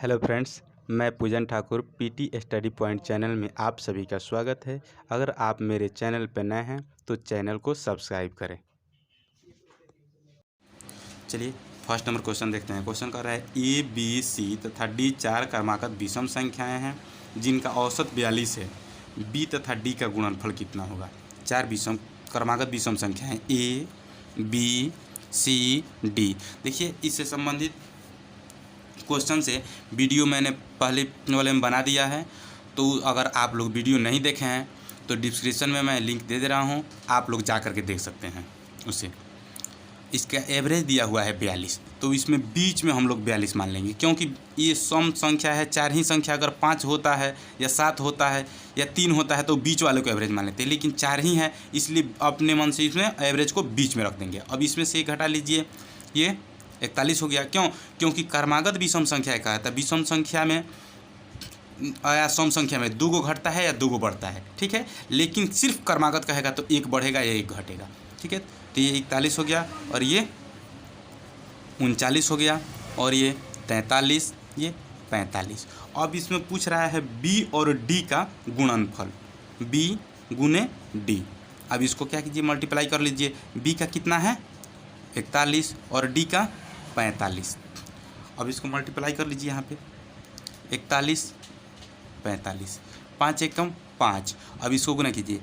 Hello friends, मैं पूजन Thakur PT study point channel में आप सभी का स्वागत है। अगर आप मेरे चैनल पर नए हैं तो चैनल को सब्सक्राइब करें। चलिए फर्स्ट नंबर क्वेश्चन देखते हैं। क्वेश्चन कर रहा है ए बी सी तथा डी चार क्रमागत विषम संख्याएं हैं जिनका औसत 42 है। बी तथा डी का गुणनफल कितना होगा। चार विषम क्रमागत विषम संख्याएं ए बी सी डी। देखिए इससे संबंधित क्वेश्चन से वीडियो मैंने पहले वाले में बना दिया है, तो अगर आप लोग वीडियो नहीं देखे हैं तो डिस्क्रिप्शन में मैं लिंक दे रहा हूं, आप लोग जा कर के देख सकते हैं उसे। इसका एवरेज दिया हुआ है 42, तो इसमें बीच में हम लोग 42 मान लेंगे, क्योंकि ये सम संख्या है। चार ही संख्या अगर 5 होता है या 7 होता है या 3 होता है तो बीच वाले को एवरेज मान लेते हैं, लेकिन चार ही है इसलिए अपने मन से इसमें एवरेज को बीच में रख देंगे। अब इसमें से घटा लीजिए, ये 41 हो गया। क्यों? क्योंकि क्रमागत विषम संख्या कहा था। विषम संख्या में या सम संख्या में 2 गो घटता है या 2 गो बढ़ता है, ठीक है। लेकिन सिर्फ क्रमागत कहेगा तो 1 बढ़ेगा या 1 घटेगा, ठीक है। तो ये 41 हो गया और ये 39 हो गया और ये 43, ये 45। अब इसमें पूछ रहा है बी और डी का गुणनफल, बी गुने डी। अब इसको क्या कीजिए, मल्टीप्लाई कर लीजिए। बी का कितना है 41 और डी का 45। अब इसको मल्टीप्लाई कर लीजिए यहाँ पे 41 45, 5 एकम 5। अब इसको गुना कीजिए,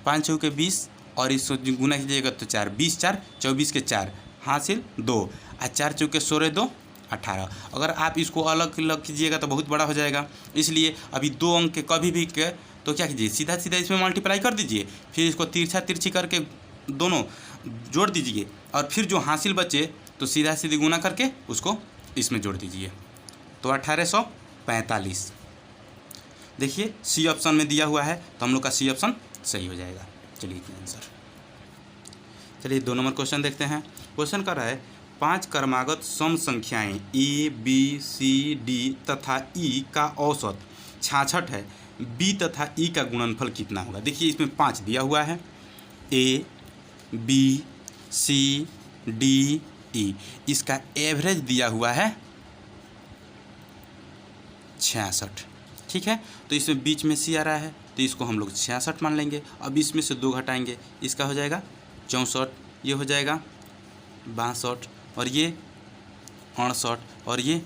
5 चौके 20 और इसको गुना कीजिएगा तो 4, 20 4 24 के 4 हासिल 2 और 4 चौके 16 2 18। अगर आप इसको अलग अलग कीजिएगा तो बहुत बड़ा हो जाएगा, इसलिए अभी 2 अंक के कभी भी के तो क्या कीजिए, सीधा सीधा इसमें मल्टीप्लाई कर दीजिए। फिर इसको तिरछा तिरछी करके दोनों जोड़ दीजिए और फिर जो हासिल बचे तो सीधा सीधी गुना करके उसको इसमें जोड़ दीजिए, तो 1845। देखिए सी ऑप्शन में दिया हुआ है तो हम लोग का सी ऑप्शन सही हो जाएगा। चलिए आंसर। चलिए 2 नंबर क्वेश्चन देखते हैं। क्वेश्चन कर रहा है 5 क्रमागत सम संख्याएं ए बी सी डी तथा ई का औसत 66 है। बी तथा ई का गुणनफल कितना होगा। देखिए इसमें 5 दिया हुआ है, A B C D E. इसका एवरेज दिया हुआ है 66, ठीक है। तो इसमें बीच में सी आ रहा है तो इसको हम लोग 66 मान लेंगे। अब इसमें से 2 घटाएंगे, इसका हो जाएगा 64, ये हो जाएगा 62 और ये 68 और ये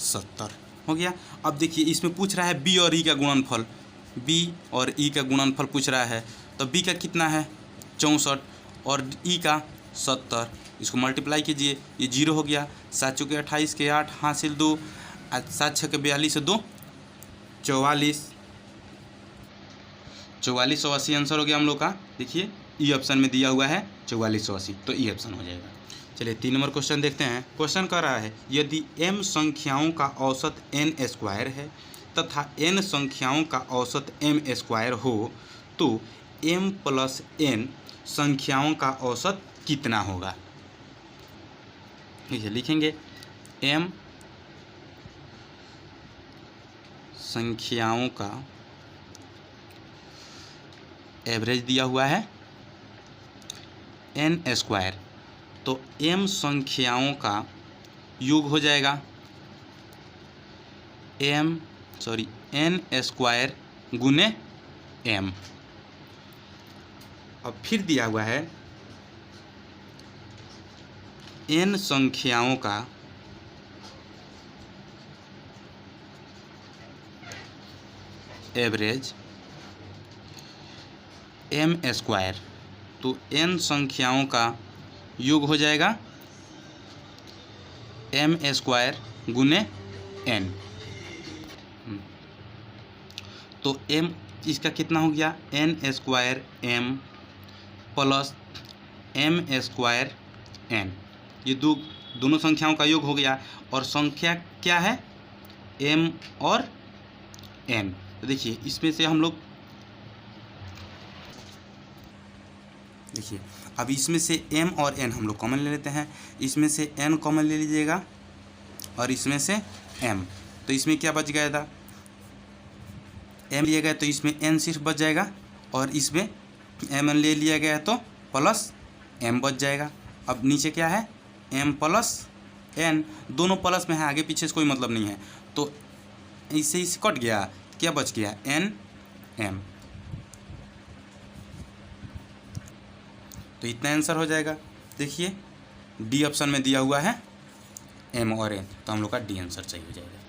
70 हो गया। अब देखिए इसमें पूछ रहा है बी और ई का गुणनफल, बी और ई का गुणनफल पूछ रहा है। तो बी का कितना है 64 और ई का 70। इसको मल्टीप्लाई कीजिए, ये 0 हो गया। 7 चौके 28 के 8 हासिल 2, 7 छः के 42 से 2 44, 4480 आंसर हो गया हम लोग का। देखिए ई ऑप्शन में दिया हुआ है 4480, तो ई ऑप्शन हो जाएगा। चलिए 3 नंबर क्वेश्चन देखते हैं। क्वेश्चन कर रहा है यदि m संख्याओं का औसत n स्क्वायर है तथा n संख्याओं का औसत m स्क्वायर हो तो m प्लस n संख्याओं का औसत कितना होगा। ये लिखेंगे m संख्याओं का एवरेज दिया हुआ है n स्क्वायर, तो m संख्याओं का योग हो जाएगा n स्क्वायर गुने m। अब फिर दिया हुआ है n संख्याओं का एवरेज m स्क्वायर, तो n संख्याओं का योग हो जाएगा m स्क्वायर गुने n। तो m इसका कितना हो गया n square m plus m square n। ये दोनों संख्याओं का योग हो गया और संख्या क्या है m और n। तो देखिए इसमें से हम लोग देखिए अब इसमें से m और n हम लोग कॉमन ले लेते हैं। इसमें से n कॉमन ले लीजिएगा और इसमें से m, तो इसमें क्या बच गया था m लिया गया तो इसमें n सिर्फ बच जाएगा और इसमें m ले लिया गया तो प्लस m बच जाएगा। अब नीचे क्या है m प्लस n, दोनों प्लस में है, आगे पीछे से कोई मतलब नहीं है। तो इससे इसे कट गया, क्या बच गया, एन एम। तो इतना आंसर हो जाएगा। देखिए डी ऑप्शन में दिया हुआ है एम और एन, तो हम लोग का डी आंसर सही हो जाएगा।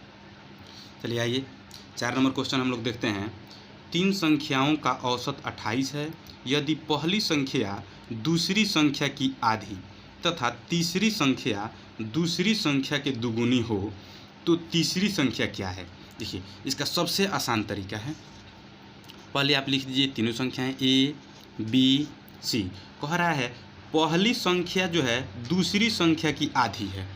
चलिए आइए 4 नंबर क्वेश्चन हम लोग देखते हैं। 3 संख्याओं का औसत 28 है। यदि पहली संख्या दूसरी संख्या की आधी तथा तीसरी संख्या दूसरी संख्या के दुगुनी हो तो तीसरी संख्या क्या है। देखिए इसका सबसे आसान तरीका है, पहले आप लिख दीजिए तीनों संख्याएं ए बी सी। कह रहा है पहली संख्या जो है दूसरी संख्या की आधी है,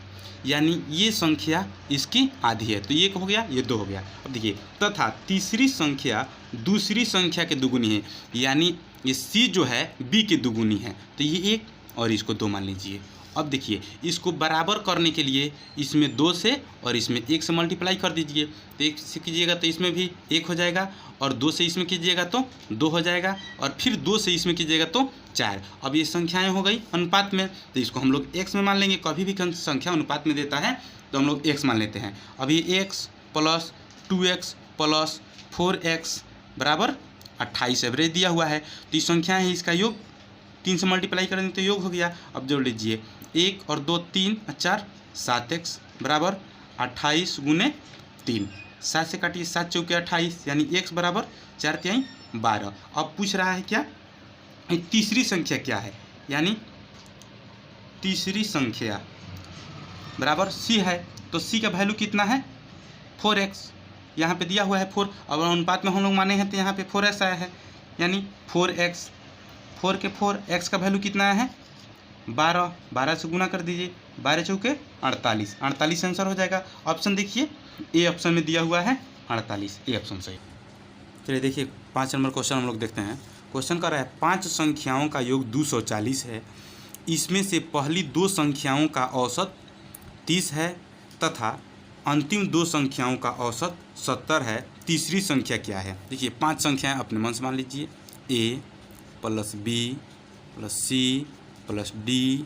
यानी ये संख्या इसकी आधी है, तो ये हो गया, ये 2 हो गया। अब देखिए तथा तीसरी संख्या दूसरी संख्या के दुगुनी है, यानी ये सी जो है बी की दुगुनी है, तो ये 1 और इसको 2 मान लीजिए। अब देखिए इसको बराबर करने के लिए इसमें 2 से और इसमें 1 से मल्टीप्लाई कर दीजिए, तो 1 से कीजिएगा तो इसमें भी 1 हो जाएगा, और 2 से इसमें कीजिएगा तो 2 हो जाएगा, और फिर 2 से इसमें कीजिएगा तो 4। अब ये संख्याएं हो गई अनुपात में, तो इसको हम लोग x में मान लेंगे। कभी भी संख्या अनुपात में देता है तो हम लोग x मान लेते हैं। अभी x + 2x + 4x बराबर 28 एवरेज दिया हुआ है, तो ये संख्या है, इसका योग 3 से मल्टीप्लाई करेंगे तो योग हो गया। अब जोड़ लीजिए 1 और 2 3 और 4 7x बराबर 28 × 3, 7 से काटिए 7 चौके 28, यानी x बराबर 4 तिहाई 12। अब पूछ रहा है क्या, तीसरी संख्या क्या है, यानी तीसरी संख्या बराबर c है, तो c का वैल्यू कितना है 4x, यहाँ पे दिया हुआ है 4। अब अनुपात में हम लोग माने हैं तो यहाँ पे 4x आया है, यानी 4x, 4 के 4, x का वैल्यू कितना आया है 12, 12 से गुना कर दीजिए, 12 चौके 48, 48 आंसर हो जाएगा। ऑप्शन देखिए ए ऑप्शन में दिया हुआ है 48, ए ऑप्शन सही। चलिए देखिए 5 नंबर क्वेश्चन हम लोग देखते हैं। क्वेश्चन कर रहा है 5 संख्याओं का योग 240 है, इसमें से पहली 2 संख्याओं का औसत 30 है तथा अंतिम 2 संख्याओं का औसत 70 है, तीसरी संख्या क्या है। देखिए 5 संख्याएं अपने मन से मान लीजिए, a + b + c + d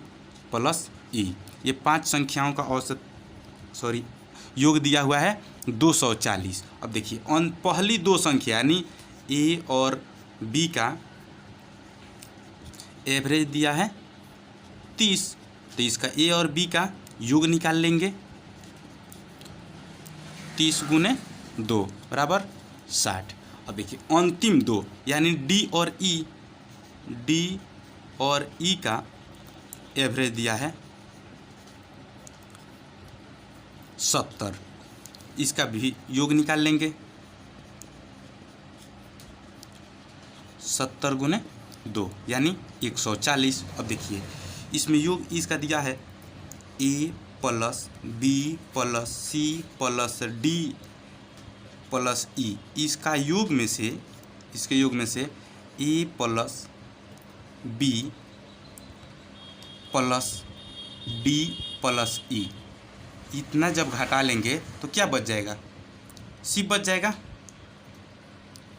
+ e। ये 5 संख्याओं का औसत योग दिया हुआ है 240। अब देखिए पहली 2 संख्या यानी a और b का एवरेज दिया है 30, तो इसका a और b का योग निकाल लेंगे, 30 × 2 बराबर 60। अब देखिए अंतिम 2 यानी d और e का एवरेज दिया है 70, इसका भी योग निकाल लेंगे, 70 × 2 यानी 140। अब देखिए इसमें योग इसका दिया है a + b + c + d + e। इसका योग में से, इसके योग में से a + b + d + e, इतना जब घटा लेंगे तो क्या बच जाएगा, सी बच जाएगा।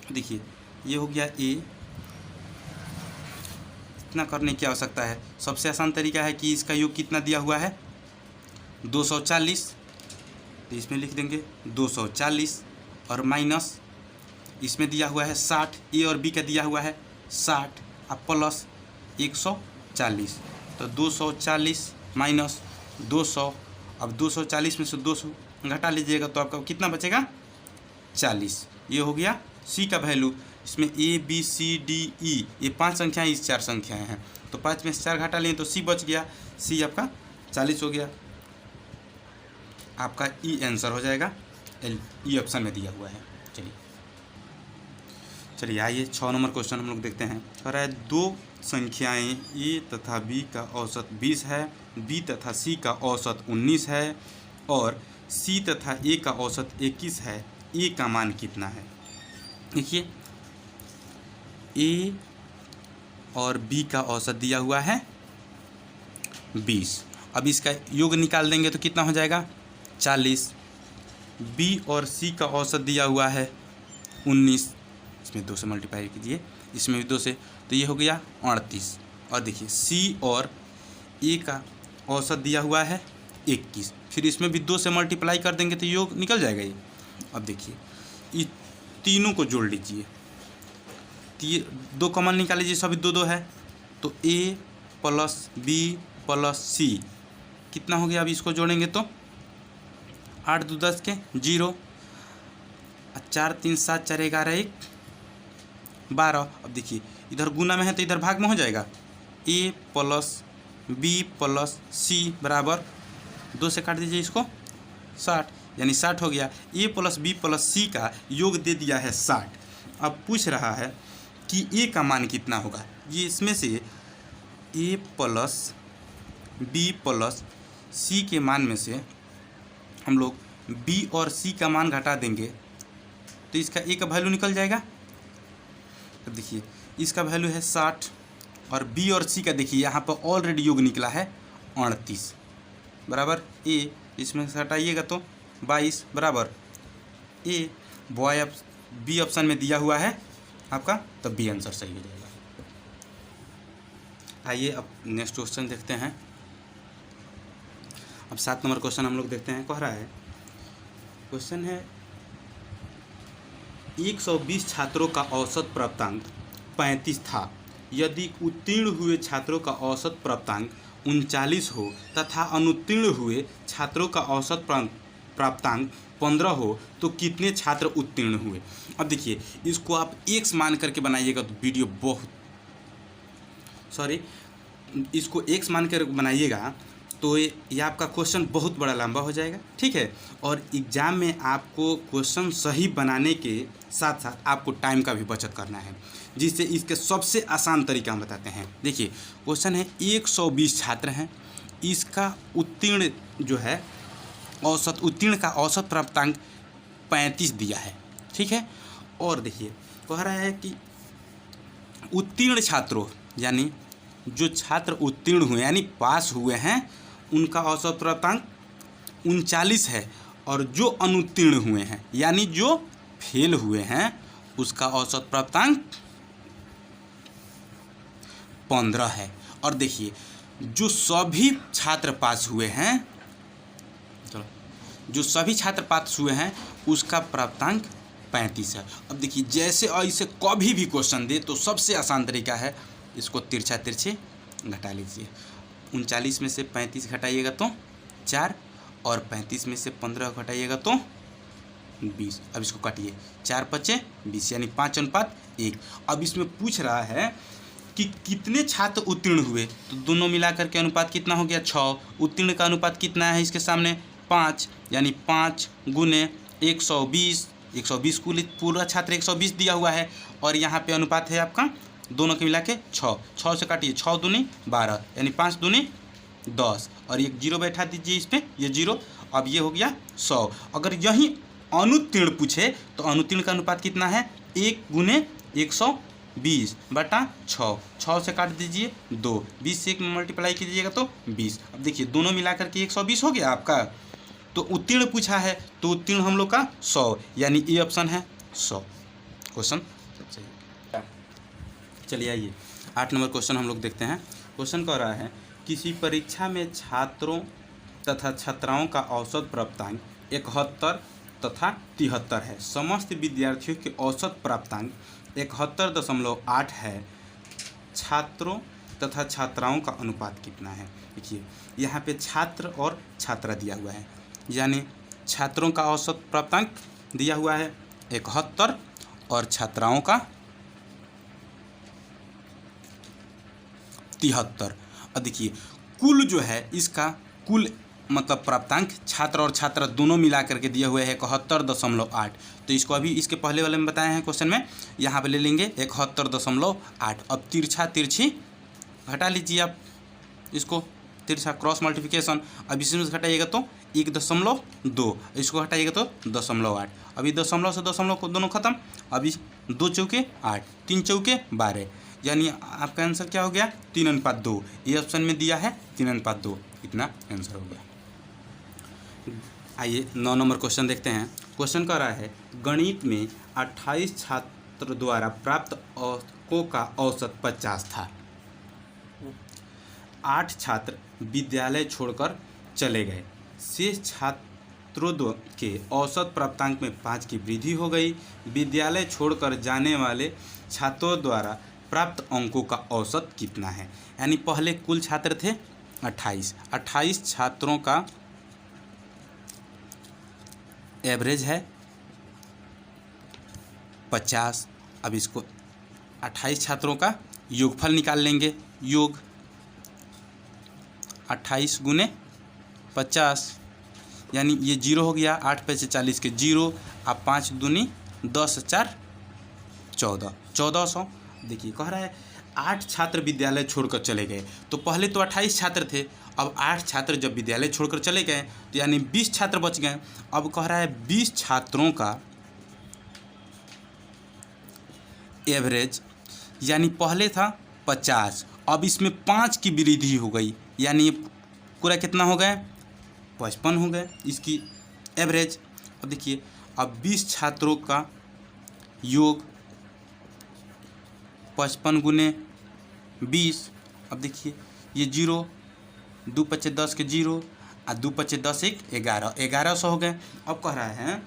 देखिए ये हो गया ए। इतना करने की आवश्यकता है, सबसे आसान तरीका है कि इसका योग कितना दिया हुआ है 240, तो इसमें लिख देंगे 240 और माइनस इसमें दिया हुआ है 60, ए और बी का दिया हुआ है 60 और प्लस 140, तो 240 माइनस 200। अब 240 में से 200 घटा लीजिएगा तो आपका कितना बचेगा 40। ये हो गया सी का वैल्यू। इसमें A B C D E ये 5 संख्याएं, इस 4 संख्याएं हैं, तो 5 में से 4 घटा लिए तो सी बच गया, सी आपका 40 हो गया। आपका ई आंसर हो जाएगा, ई ऑप्शन में दिया हुआ है। चलिए आइए 6 नंबर क्वेश्चन हम लोग देखते हैं। कह रहा है 2 संख्याएं ए तथा बी का औसत 20 है, बी तथा सी का औसत 19 है और सी तथा ए का औसत 21 है, ए का मान कितना है। देखिए ए और बी का औसत दिया हुआ है 20, अब इसका योग निकाल देंगे तो कितना हो जाएगा 40। बी और सी का औसत दिया हुआ है 19, इसमें 2 से मल्टीप्लाई कीजिए, इसमें भी 2 से, तो ये हो गया 38। और देखिए सी और ए का औसत दिया हुआ है 21, फिर इसमें भी 2 से मल्टीप्लाई कर देंगे तो योग निकल जाएगा ये, अब देखिए ये तीनों को जोड़ लीजिए, दो कॉमन निकाल लीजिए, सभी दो दो है, तो ए प्लस बी प्लस सी कितना हो गया। अब इसको जोड़ेंगे तो 8 2 10 के 0, 4 3 7 4 11 1 12। अब देखिए इधर गुना में है तो इधर भाग में हो जाएगा, ए प्लस बी प्लस सी बराबर 2 से काट दीजिए इसको 60, यानी 60 हो गया। ए प्लस बी प्लस सी का योग दे दिया है 60। अब पूछ रहा है कि ए का मान कितना होगा। ये इसमें से ए प्लस बी प्लस सी के मान में से हम लोग बी और सी का मान घटा देंगे तो इसका ए का वैल्यू निकल जाएगा। अब देखिए इसका वैल्यू है 60 और बी और सी का देखिए यहाँ पर ऑलरेडी योग निकला है 38 बराबर ए, इसमें से हटाइएगा तो 22 बराबर ए। बी ऑप्शन में दिया हुआ है आपका, तब बी आंसर सही हो जाएगा। आइए अब नेक्स्ट क्वेश्चन देखते हैं। अब 7 नंबर क्वेश्चन हम लोग देखते हैं। कह रहा है, क्वेश्चन है 120 छात्रों का औसत प्राप्तांक 35 था। यदि उत्तीर्ण हुए छात्रों का औसत प्राप्तांक 39 हो तथा अनुत्तीर्ण हुए छात्रों का औसत प्राप्तांक 15 हो तो कितने छात्र उत्तीर्ण हुए। अब देखिए इसको आप x मान करके बनाइएगा तो वीडियो इसको x मान कर बनाइएगा तो ये आपका क्वेश्चन बहुत बड़ा लंबा हो जाएगा, ठीक है। और एग्ज़ाम में आपको क्वेश्चन सही बनाने के साथ साथ आपको टाइम का भी बचत करना है, जिससे इसके सबसे आसान तरीका हम बताते हैं। देखिए क्वेश्चन है 120 छात्र हैं, इसका उत्तीर्ण जो है उत्तीर्ण का औसत प्राप्तांक 35 दिया है, ठीक है। और देखिए कह रहा है कि उत्तीर्ण छात्रों यानी जो छात्र उत्तीर्ण हुए यानी पास हुए हैं उनका औसत प्राप्तांक 39 है, और जो अनुत्तीर्ण हुए हैं यानी जो फेल हुए हैं उसका औसत प्राप्तांक 15 है। और देखिए जो सभी छात्र पास हुए हैं उसका प्राप्तांक 35 है। अब देखिए जैसे ऐसे कभी भी क्वेश्चन दे तो सबसे आसान तरीका है इसको तिरछा तिरछे घटा लीजिए। 39 में से 35 घटाइएगा तो 4, और 35 में से 15 घटाइएगा तो 20। अब इसको काटिए, 4 5 20 यानी 5:1। अब इसमें पूछ रहा है कि कितने छात्र उत्तीर्ण हुए, तो दोनों मिलाकर के अनुपात कितना हो गया 6। उत्तीर्ण का अनुपात कितना है इसके सामने 5, यानी 5 गुने 120 पूरा छात्र 120 दिया हुआ है, और यहाँ पे अनुपात है आपका दोनों के मिला के 6 से काटिए, 6 दूनी 12 यानी 5 दूनी 10, और एक 0 बैठा दीजिए इस पर, ये 0। अब ये हो गया 100। अगर यही अनुत्तीर्ण पूछे तो अनुत्तीर्ण का अनुपात कितना है 1 गुने 120 बटा 6 से काट दीजिए 2, 20 से 1 मल्टीप्लाई कीजिएगा तो 20। अब देखिए दोनों मिलाकर के 120 हो गया आपका। तो उत्तीर्ण पूछा है तो उत्तीर्ण हम लोग का 100, यानी ए ऑप्शन है 100 क्वेश्चन सही। चलिए आइए 8 नंबर क्वेश्चन हम लोग देखते हैं। क्वेश्चन कह रहा है, किसी परीक्षा में छात्रों तथा छात्राओं का औसत प्राप्तांक 71 तथा 73 है। समस्त विद्यार्थियों के औसत प्राप्तांक 71.8 है। छात्रों तथा छात्राओं का अनुपात कितना है। देखिए यहाँ पे छात्र और छात्रा दिया हुआ है, यानी छात्रों का औसत प्राप्तांक दिया हुआ है 71 और छात्राओं का 73। अब देखिए कुल जो है इसका कुल मतलब प्राप्तांक छात्र और छात्रा दोनों मिला करके दिए हुए हैं 71.8। तो इसको अभी इसके पहले वाले में बताए हैं क्वेश्चन में, यहाँ पे ले लेंगे 71.8। अब तिरछा तिरछी घटा लीजिए आप, इसको तिरछा क्रॉस मल्टीप्लिकेशन। अब इसमें से घटाइएगा तो 1.2, इसको घटाइएगा तो 0.8। अभी दशमलव से दशमलव को दोनों खत्म। अभी 2 चौके 8, 3 चौके 12, यानी आपका आंसर क्या हो गया 3:2। ये ऑप्शन में दिया है 3:2, इतना आंसर हो गया। आइए 9 नंबर क्वेश्चन देखते हैं। क्वेश्चन कह रहा है, गणित में 28 छात्र द्वारा प्राप्त अंकों का औसत 50 था। 8 छात्र विद्यालय छोड़कर चले गए। शेष छात्रों के औसत प्राप्तांक में 5 की वृद्धि हो गई। विद्यालय छोड़कर जाने वाले छात्रों द्वारा प्राप्त अंकों का औसत कितना है। यानी पहले कुल छात्र थे 28 छात्रों का एवरेज है 50। अब इसको 28 छात्रों का योगफल निकाल लेंगे। योग 28 गुने 50, यानी ये 0 हो गया। 8 पैसे 40 के 0। अब 5 दूनी 10 4 14, 1400। देखिए कह रहा है 8 छात्र विद्यालय छोड़कर चले गए। तो पहले तो 28 छात्र थे, अब 8 छात्र जब विद्यालय छोड़कर चले गए तो यानी 20 छात्र बच गए। अब कह रहा है 20 छात्रों का एवरेज, यानी पहले था 50, अब इसमें 5 की वृद्धि हो गई, यानी पूरा कितना हो गए 55 हो गए इसकी एवरेज। अब देखिए अब 20 छात्रों का योग 55 गुने 20। अब देखिए ये 0, 2 पच्चे 10 के 0 और 2 पच्चे 10 1 11, 1100 हो गए। अब कह रहा है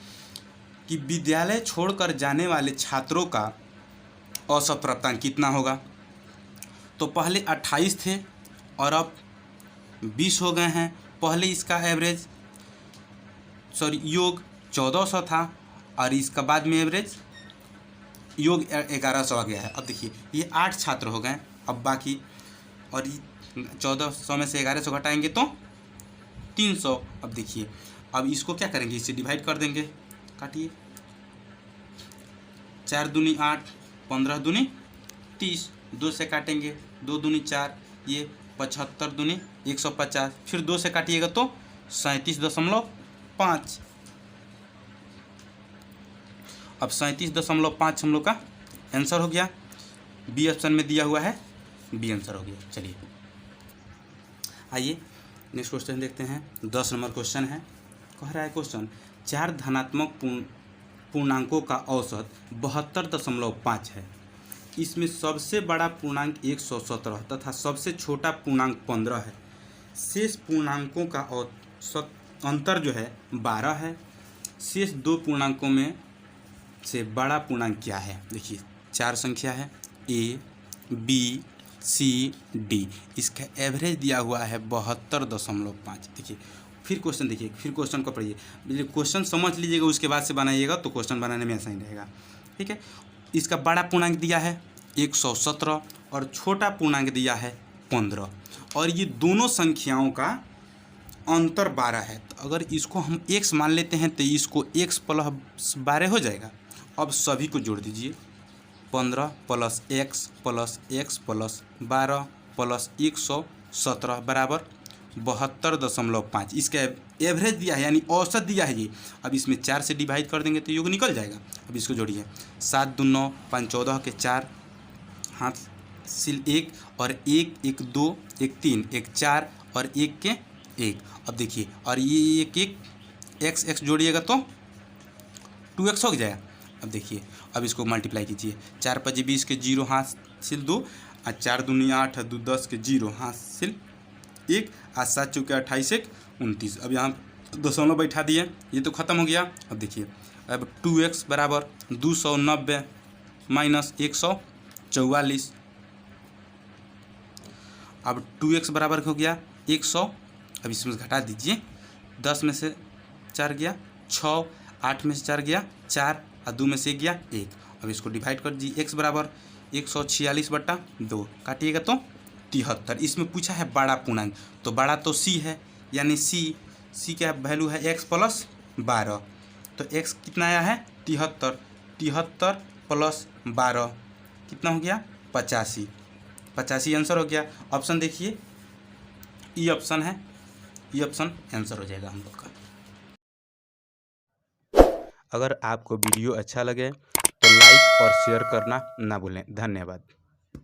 कि विद्यालय छोड़कर जाने वाले छात्रों का औसत प्राप्तांक कितना होगा। तो पहले 28 थे और अब 20 हो गए हैं। पहले इसका एवरेज योग 1400 था और इसका बाद में एवरेज योग 1100 आ गया है। अब देखिए ये 8 छात्र हो गए, अब बाकी और 1400 में से 1100 घटाएंगे तो 300। अब देखिए अब इसको क्या करेंगे, इससे डिवाइड कर देंगे। काटिए 4 दूनी 8, 15 दूनी 30, 2 से काटेंगे 2 दूनी 4, ये 75 दूनी 150, फिर 2 से काटिएगा तो 37.5। अब 37.5 हम लोग का आंसर हो गया। बी ऑप्शन में दिया हुआ है, बी आंसर हो गया। चलिए आइए नेक्स्ट क्वेश्चन देखते हैं। 10 नंबर क्वेश्चन है। कह रहा है क्वेश्चन 4 धनात्मक पूर्णांकों का औसत 72.5 है। इसमें सबसे बड़ा पूर्णांक 117 तथा सबसे छोटा पूर्णांक 15 है। शेष पूर्णांकों का औसत अंतर जो है 12 है। शेष 2 पूर्णांकों में से बड़ा पूर्णांक क्या है। देखिए 4 संख्या है ए बी सी डी, इसका एवरेज दिया हुआ है 72.5। देखिए फिर क्वेश्चन देखिए, फिर क्वेश्चन को पढ़िए, क्वेश्चन समझ लीजिएगा उसके बाद से बनाइएगा तो क्वेश्चन बनाने में आसानी रहेगा। ठीक है, इसका बड़ा पूर्णांक दिया है 117 और छोटा पूर्णांक दिया है 15 और ये दोनों संख्याओं का अंतर 12 है। तो अगर इसको हम x मान लेते हैं तो इसको x + 12 हो जाएगा। अब सभी को जोड़ दीजिए, 15 + x + x + 12 + 117 बराबर 72.5। इसका एवरेज दिया है यानी औसत दिया है ये। अब इसमें 4 से डिवाइड कर देंगे तो योग निकल जाएगा। अब इसको जोड़िए, 7 दूनी 9, 5 14 के 4, हाथ सिल 1 और 1 1 2 1 3 1 4 और 1 के 1। अब देखिए और ये 1 1 x जोड़िएगा तो 2x हो जाएगा। अब देखिए अब इसको मल्टीप्लाई कीजिए, 4 5 20 के 0 हाथ सिल 2 और 4 दूनी 8 2 10 के 0 हाथ सिल 1 और 7 चौके 28 1 29। अब यहाँ दशमलव बैठा दिए, ये तो ख़त्म हो गया। अब देखिए अब 2x बराबर 290 माइनस 144। अब 2x बराबर हो गया 100। अब इसमें से घटा दीजिए, 10 में से 4 गया 6, 8 में से 4 गया 4 और 2 में से गया 1। अब इसको डिवाइड कर दीजिए, x बराबर 146/2, काटिएगा तो 73। इसमें पूछा है बड़ा पूर्णांक, तो बड़ा तो c है, यानी c का वैल्यू है x + 12। तो x कितना आया है 73, 73 + 12 कितना हो गया 85। 85 आंसर हो गया। ऑप्शन देखिए ई ऑप्शन है, ई ऑप्शन आंसर हो जाएगा हम लोग का। अगर आपको वीडियो अच्छा लगे तो लाइक और शेयर करना ना भूलें। धन्यवाद।